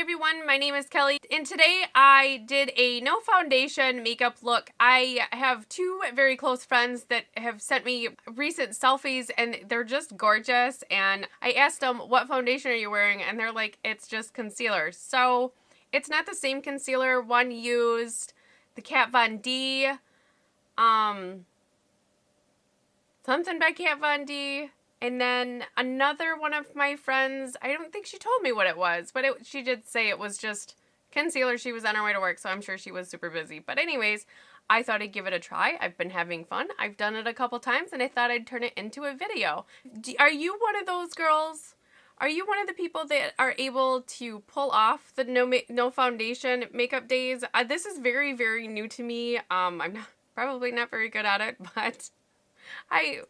everyone, my name is Kelly, and today I did a no foundation makeup look. I have two very close friends that have sent me recent selfies, and they're just gorgeous, and I asked them, what foundation are you wearing? And they're like, it's just concealer. So, it's not the same concealer. One used the Kat Von D, something by Kat Von D. And then another one of my friends, I don't think she told me what it was, but she did say it was just concealer. She was on her way to work, so I'm sure she was super busy. But anyways, I thought I'd give it a try. I've been having fun. I've done it a couple times, and I thought I'd turn it into a video. Are you one of those girls? Are you one of the people that are able to pull off the no foundation makeup days? This is very, very new to me. I'm probably not very good at it, but I'm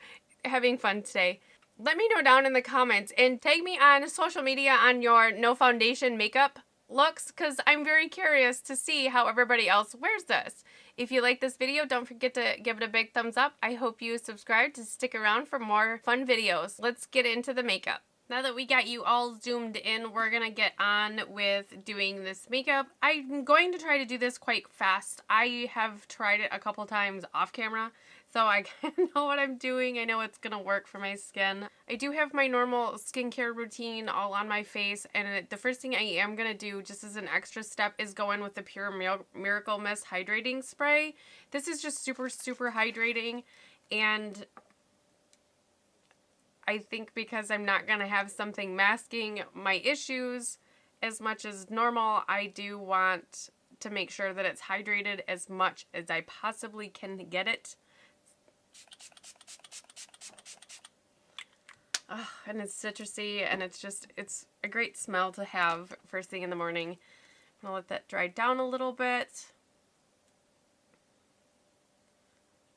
having fun today. Let me know down in the comments and tag me on social media on your no foundation makeup looks, because I'm very curious to see how everybody else wears this. If you like this video, don't forget to give it a big thumbs up. I hope you subscribe to stick around for more fun videos. Let's get into the makeup. Now that we got you all zoomed in, we're going to get on with doing this makeup. I'm going to try to do this quite fast. I have tried it a couple times off camera, so I kind of know what I'm doing. I know it's going to work for my skin. I do have my normal skincare routine all on my face, and the first thing I am going to do, just as an extra step, is go in with the Pure Miracle Mist Hydrating Spray. This is just super, super hydrating, and I think because I'm not going to have something masking my issues as much as normal, I do want to make sure that it's hydrated as much as I possibly can get it. Oh, and it's citrusy, and it's a great smell to have first thing in the morning. I'm going to let that dry down a little bit.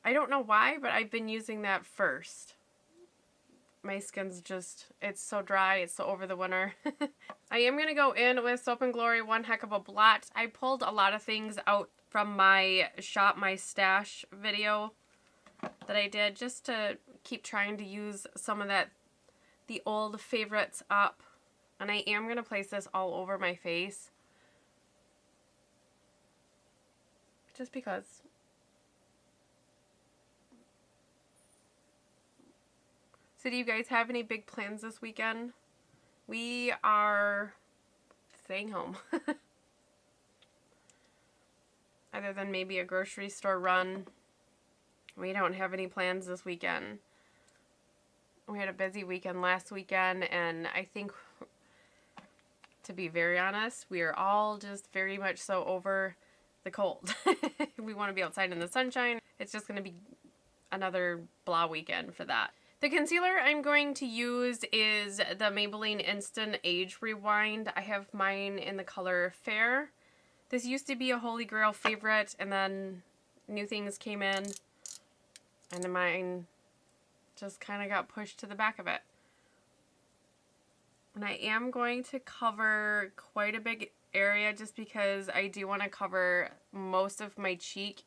I don't know why, but I've been using that first. My skin's just, it's so dry, it's so over the winter. I am going to go in with Soap & Glory One Heck of a Blot. I pulled a lot of things out from my Shop My Stash video that I did, just to keep trying to use some of the old favorites up. And I am going to place this all over my face, just because. So do you guys have any big plans this weekend? We are staying home. Other than maybe a grocery store run, we don't have any plans this weekend. We had a busy weekend last weekend, and I think, to be very honest, we are all just very much so over the cold. We want to be outside in the sunshine. It's just going to be another blah weekend for that. The concealer I'm going to use is the Maybelline Instant Age Rewind. I have mine in the color Fair. This used to be a Holy Grail favorite, and then new things came in, and mine just kind of got pushed to the back of it. And I am going to cover quite a big area just because I do want to cover most of my cheek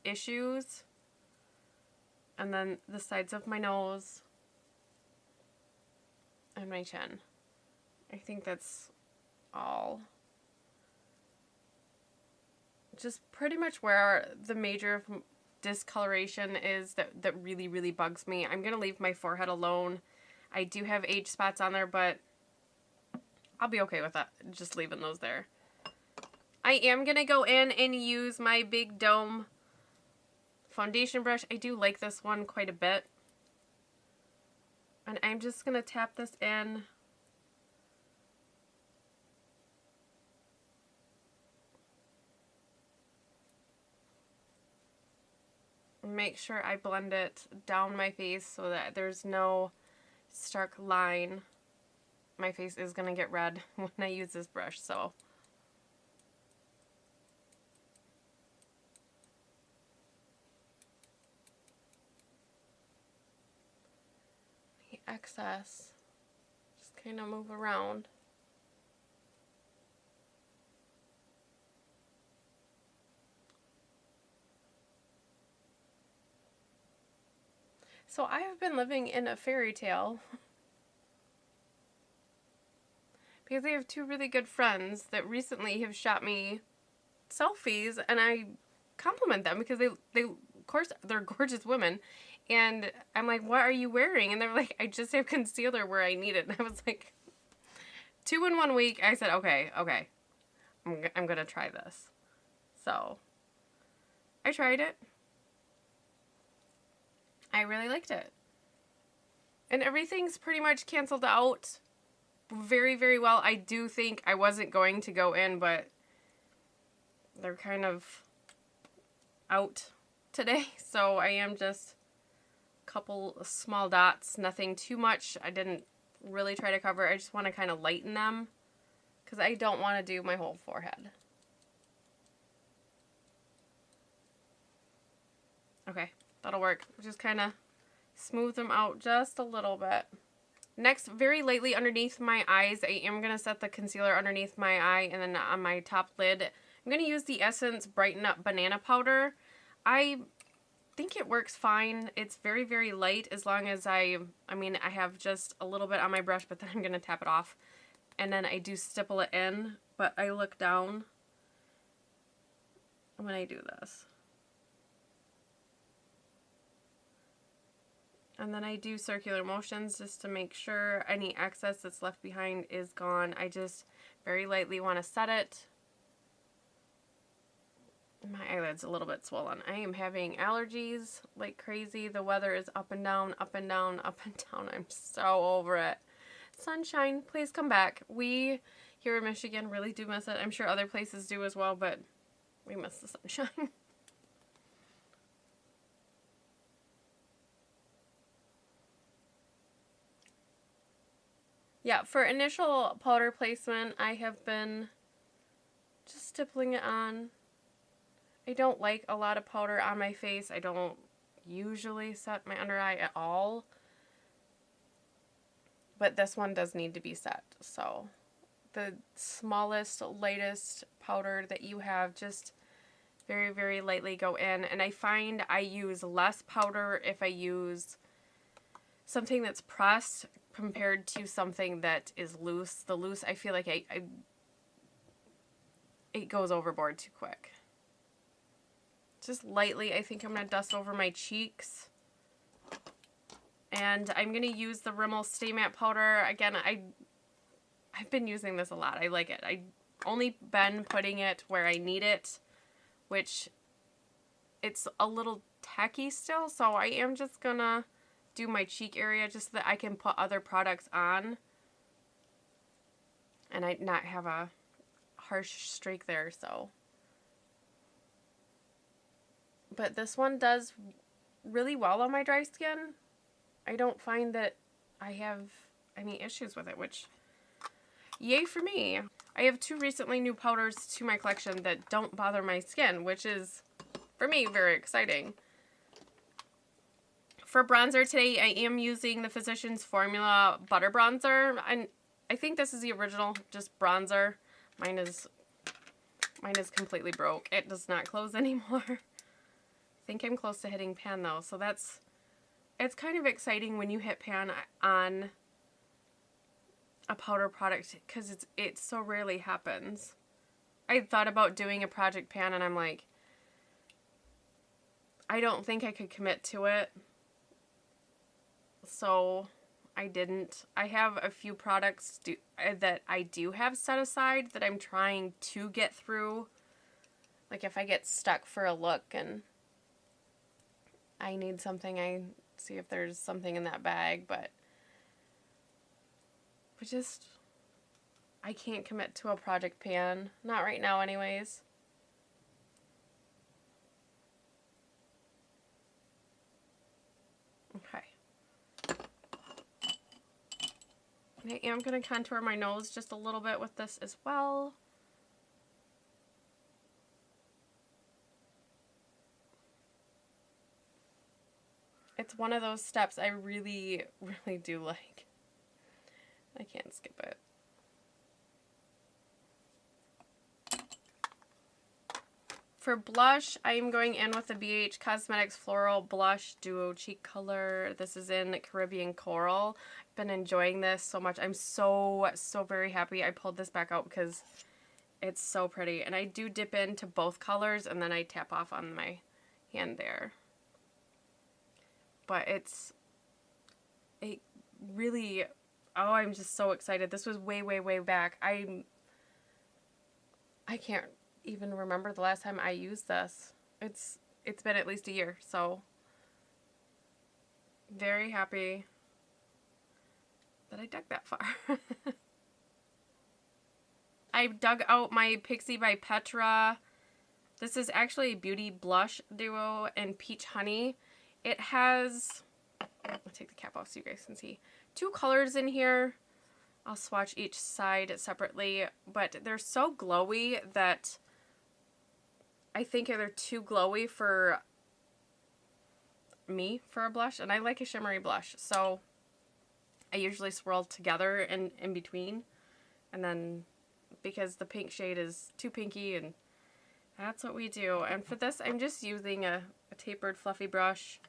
issues. And then the sides of my nose and my chin. I think that's all. Just pretty much where the major discoloration is that really, really bugs me. I'm going to leave my forehead alone. I do have age spots on there, but I'll be okay with that. Just leaving those there. I am going to go in and use my Big Dome foundation brush. I do like this one quite a bit. And I'm just going to tap this in. Make sure I blend it down my face so that there's no stark line. My face is going to get red when I use this brush, so. Excess, just kind of move around. So I have been living in a fairy tale because I have two really good friends that recently have shot me selfies, and I compliment them because they of course, they're gorgeous women. And I'm like, what are you wearing? And they're like, I just have concealer where I need it. And I was like, 2 in 1 week. I said, okay. I'm going to try this. So, I tried it. I really liked it. And everything's pretty much canceled out very, very well. I do think I wasn't going to go in, but they're kind of out today. So, I am just a couple small dots. Nothing too much. I didn't really try to cover. I just want to kind of lighten them because I don't want to do my whole forehead. Okay, that'll work. Just kind of smooth them out just a little bit. Next, very lightly underneath my eyes, I am going to set the concealer underneath my eye, and then on my top lid, I'm going to use the Essence Brighten Up Banana Powder. I think it works fine. It's very, very light as long as I have just a little bit on my brush, but then I'm going to tap it off. And then I do stipple it in, but I look down when I do this. And then I do circular motions just to make sure any excess that's left behind is gone. I just very lightly want to set it. My eyelid's a little bit swollen. I am having allergies like crazy. The weather is up and down, up and down, up and down. I'm so over it. Sunshine, please come back. We here in Michigan really do miss it. I'm sure other places do as well, but we miss the sunshine. Yeah, for initial powder placement, I have been just stippling it on. I don't like a lot of powder on my face. I don't usually set my under eye at all. But this one does need to be set. So the smallest, lightest powder that you have, just very, very lightly go in. And I find I use less powder if I use something that's pressed compared to something that is loose. The loose, I feel like it goes overboard too quick. Just lightly, I think I'm going to dust over my cheeks. And I'm going to use the Rimmel Stay Matte Powder. Again, I've been using this a lot. I like it. I've only been putting it where I need it, which it's a little tacky still. So I am just going to do my cheek area just so that I can put other products on and I not have a harsh streak there. So, but this one does really well on my dry skin. I don't find that I have any issues with it, which yay for me. I have 2 recently new powders to my collection that don't bother my skin, which is for me very exciting. For bronzer today, I am using the Physicians Formula Butter Bronzer. And I think this is the original, just bronzer. Mine is completely broke. It does not close anymore. I think I'm close to hitting pan though, so it's kind of exciting when you hit pan on a powder product because it so rarely happens. I thought about doing a project pan and I'm like, I don't think I could commit to it. So I didn't. I have a few products that I do have set aside that I'm trying to get through. Like if I get stuck for a look and I need something, I see if there's something in that bag, but just, I can't commit to a project pan. Not right now anyways. Okay. I am going to contour my nose just a little bit with this as well. It's one of those steps I really, really do like. I can't skip it. For blush, I am going in with the BH Cosmetics Floral Blush Duo Cheek Color. This is in Caribbean Coral. I've been enjoying this so much. I'm so very happy I pulled this back out because it's so pretty. And I do dip into both colors and then I tap off on my hand there. But it really, oh, I'm just so excited. This was way back. I can't even remember the last time I used this. It's been at least a year, so very happy that I dug that far. I dug out my Pixi by Petra. This is actually a Beauty Blush Duo in Peach Honey. It has, I'll take the cap off so you guys can see, 2 colors in here. I'll swatch each side separately, but they're so glowy that I think they're too glowy for me for a blush, and I like a shimmery blush, so I usually swirl together in between, and then because the pink shade is too pinky, and that's what we do. And for this, I'm just using a tapered fluffy brush,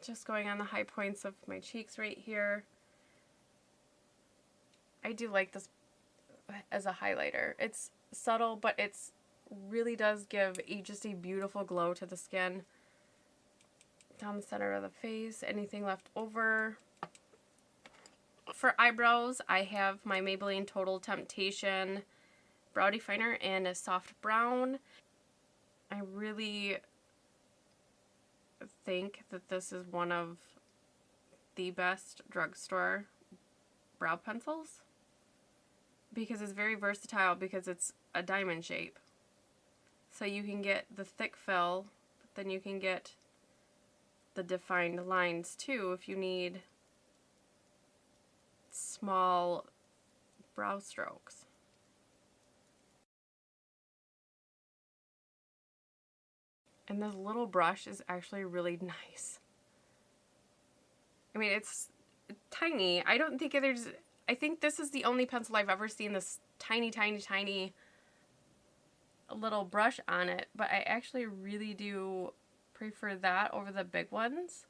just going on the high points of my cheeks right here. I do like this as a highlighter. It's subtle, but it's really does give just a beautiful glow to the skin. Down the center of the face, anything left over. For eyebrows, I have my Maybelline Total Temptation Brow Definer in a soft brown. I really think that this is one of the best drugstore brow pencils because it's very versatile because it's a diamond shape. So you can get the thick fill, but then you can get the defined lines too if you need small brow strokes. And this little brush is actually really nice. I mean, it's tiny. I don't think there's, I think this is the only pencil I've ever seen this tiny little brush on it, but I actually really do prefer that over the big ones.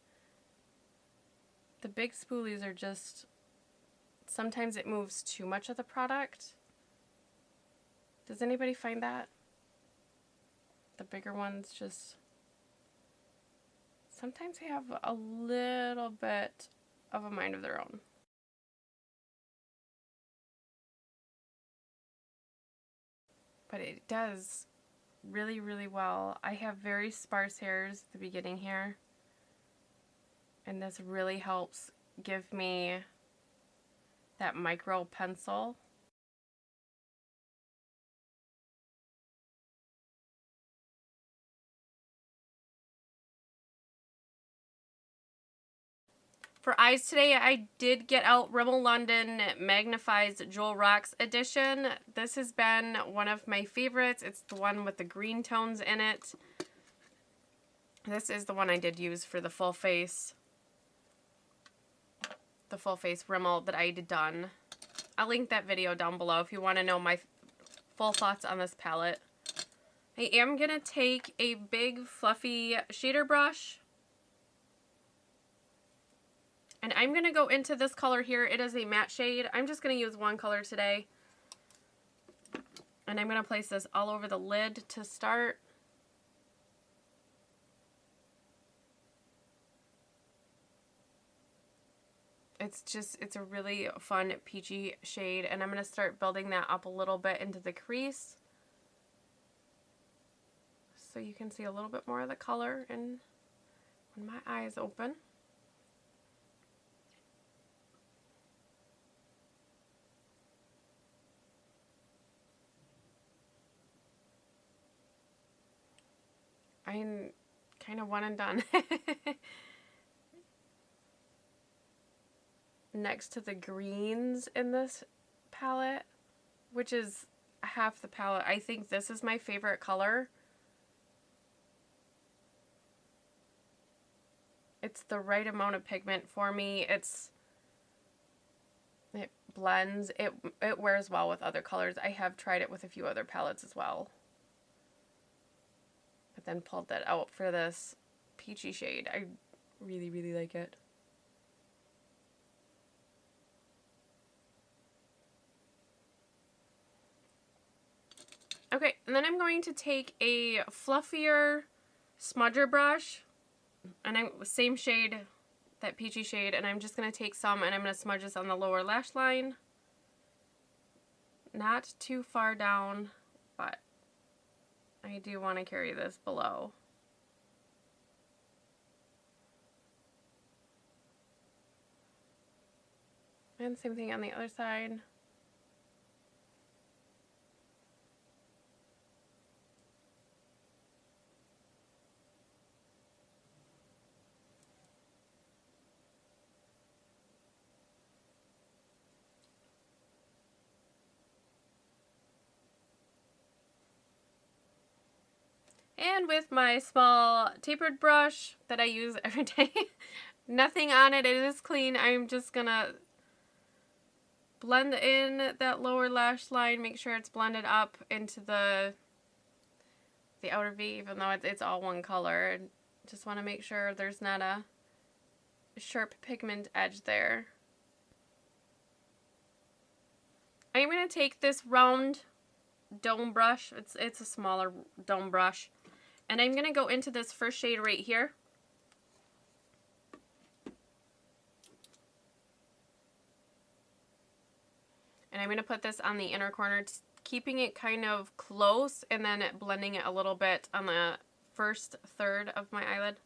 The big spoolies are just, sometimes it moves too much of the product. Does anybody find that? The bigger ones just, sometimes they have a little bit of a mind of their own. But it does really well. I have very sparse hairs at the beginning here, and this really helps give me that micro pencil. For eyes today, I did get out Rimmel London Magnif'eyes Jewel Rocks edition. This has been one of my favorites. It's the one with the green tones in it. This is the one I did use for the full face. The full face Rimmel that I did done. I'll link that video down below if you want to know my full thoughts on this palette. I am going to take a big fluffy shader brush. And I'm going to go into this color here. It is a matte shade. I'm just going to use one color today. And I'm going to place this all over the lid to start. It's a really fun peachy shade. And I'm going to start building that up a little bit into the crease. So you can see a little bit more of the color and when my eyes open. I'm kind of one and done. Next to the greens in this palette, which is half the palette, I think this is my favorite color. It's the right amount of pigment for me. It blends. It wears well with other colors. I have tried it with a few other palettes as well. But then pulled that out for this peachy shade. I really, really like it. Okay, and then I'm going to take a fluffier smudger brush, and same shade, that peachy shade, and I'm just going to take some and I'm going to smudge this on the lower lash line. Not too far down, but I do want to carry this below. And same thing on the other side. And with my small tapered brush that I use every day, nothing on it, it is clean, I'm just gonna blend in that lower lash line, make sure it's blended up into the outer V, even though it's all one color. Just want to make sure there's not a sharp pigment edge there. I'm going to take this round dome brush, it's a smaller dome brush, and I'm going to go into this first shade right here. And I'm going to put this on the inner corner, keeping it kind of close and then blending it a little bit on the first third of my eyelid.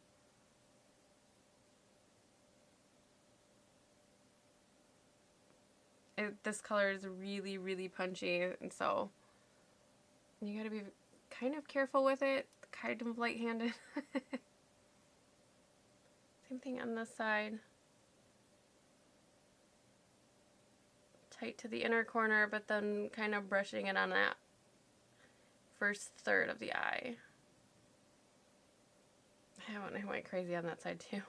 This color is really, really punchy, and so you gotta be kind of careful with it, kind of light-handed. Same thing on this side. Tight to the inner corner, but then kind of brushing it on that first third of the eye. I went crazy on that side too.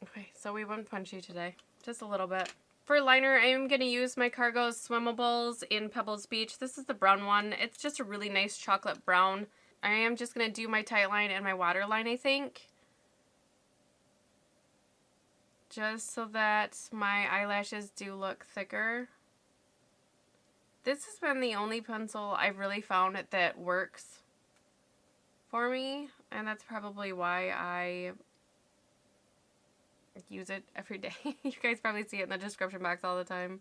Okay, so we went punchy today, just a little bit. For liner, I am going to use my Cargo's Swimmables in Pebbles Beach. This is the brown one. It's just a really nice chocolate brown. I am just going to do my tight line and my waterline, I think. Just so that my eyelashes do look thicker. This has been the only pencil I've really found that works for me, and that's probably why I use it every day. You guys probably see it in the description box all the time.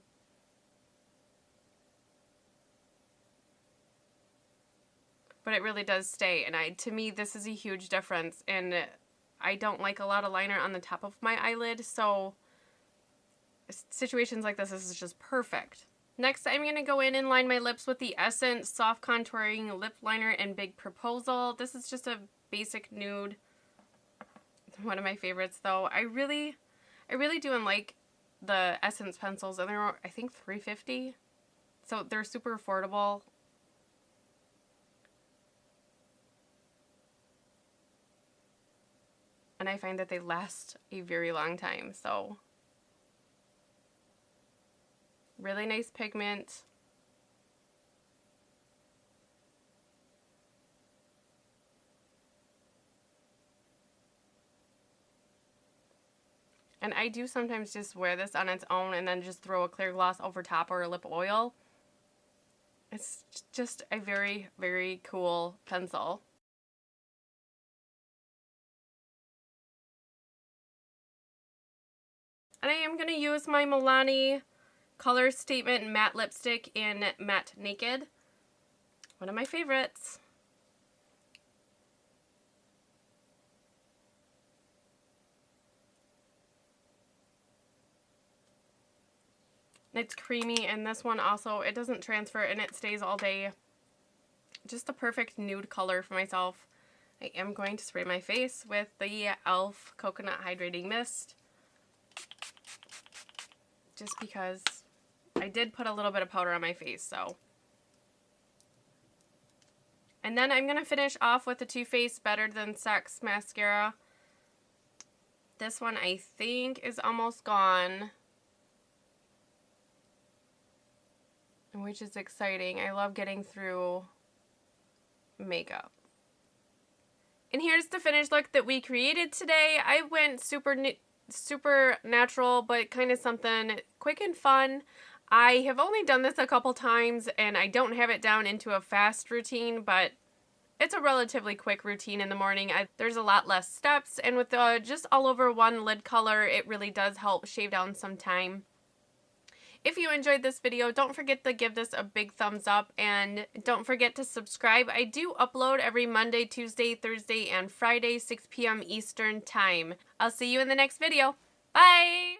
But it really does stay, and to me this is a huge difference, and I don't like a lot of liner on the top of my eyelid, so situations like this is just perfect. Next, I'm going to go in and line my lips with the Essence Soft Contouring Lip Liner in Big Proposal. This is just a basic nude. One of my favorites, though. I really do like the Essence pencils, and they're, I think, $3.50, so they're super affordable. And I find that they last a very long time, so really nice pigment. And I do sometimes just wear this on its own and then just throw a clear gloss over top or a lip oil. It's just a very, very cool pencil. And I am going to use my Milani Color Statement Matte Lipstick in Matte Naked. One of my favorites. It's creamy, and this one also, it doesn't transfer and it stays all day. Just the perfect nude color for myself. I am going to spray my face with the e.l.f. Coconut Hydrating Mist. Just because I did put a little bit of powder on my face, so. And then I'm going to finish off with the Too Faced Better Than Sex mascara. This one I think is almost gone, which is exciting. I love getting through makeup. And here's the finished look that we created today. I went super natural, but kind of something quick and fun. I have only done this a couple times, and I don't have it down into a fast routine, but it's a relatively quick routine in the morning. There's a lot less steps, and with just all over one lid color, it really does help shave down some time. If you enjoyed this video, don't forget to give this a big thumbs up, and don't forget to subscribe. I do upload every Monday, Tuesday, Thursday, and Friday, 6 p.m. Eastern Time. I'll see you in the next video. Bye!